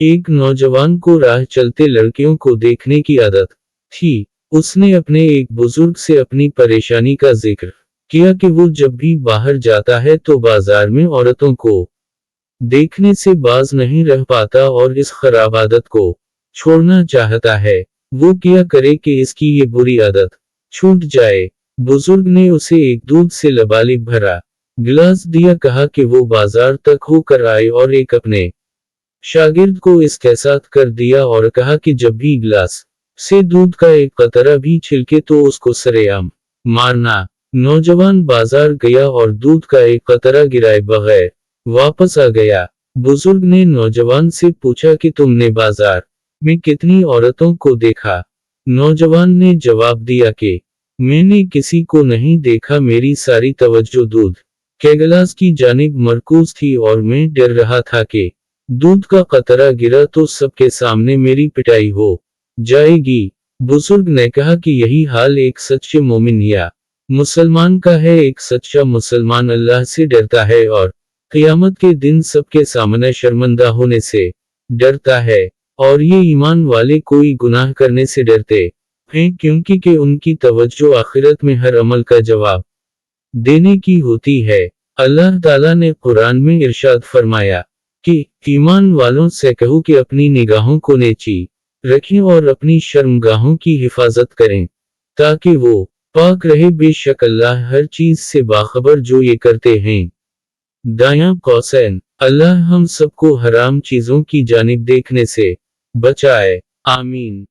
एक नौजवान को राह चलते लड़कियों को देखने की आदत थी। उसने अपने एक बुजुर्ग से अपनी परेशानी का जिक्र किया कि वो जब भी बाहर जाता है तो बाजार में औरतों को देखने से बाज नहीं रह पाता और इस खराब आदत को छोड़ना चाहता है। वो क्या करे कि इसकी ये बुरी आदत छूट जाए। बुजुर्ग ने उसे एक दूध से लबालिब भरा गिलास दिया, कहा कि वो बाजार तक होकर आए और एक अपने शागिर्द को इसके साथ कर दिया और कहा कि जब भी गिलास से दूध का एक कतरा भी छिलके तो उसको सरेआम मारना। नौजवान बाजार गया और दूध का एक कतरा गिराए बगैर वापस आ गया। बुजुर्ग ने नौजवान से पूछा कि तुमने बाजार में कितनी औरतों को देखा। नौजवान ने जवाब दिया कि मैंने किसी को नहीं देखा, मेरी सारी तवज्जो दूध के गिलास की जानिब मरकूज थी और मैं डर रहा था कि दूध का कतरा गिरा तो सबके सामने मेरी पिटाई हो जाएगी। बुजुर्ग ने कहा कि यही हाल एक सच्चे मोमिन या मुसलमान का है। एक सच्चा मुसलमान अल्लाह से डरता है और क़यामत के दिन सबके सामने शर्मिंदा होने से डरता है। और ये ईमान वाले कोई गुनाह करने से डरते हैं क्योंकि कि उनकी तवज्जो आखिरत में हर अमल का जवाब देने की होती है। अल्लाह ताला ने कुरान में इरशाद फरमाया कि ईमान वालों से कहो कि अपनी निगाहों को नीची रखें और अपनी शर्मगाहों की हिफाजत करें ताकि वो पाक रहे। बेशक अल्लाह हर चीज से बाखबर जो ये करते हैं। दायां कौसैन। अल्लाह हम सबको हराम चीजों की जानिब देखने से बचाए। आमीन।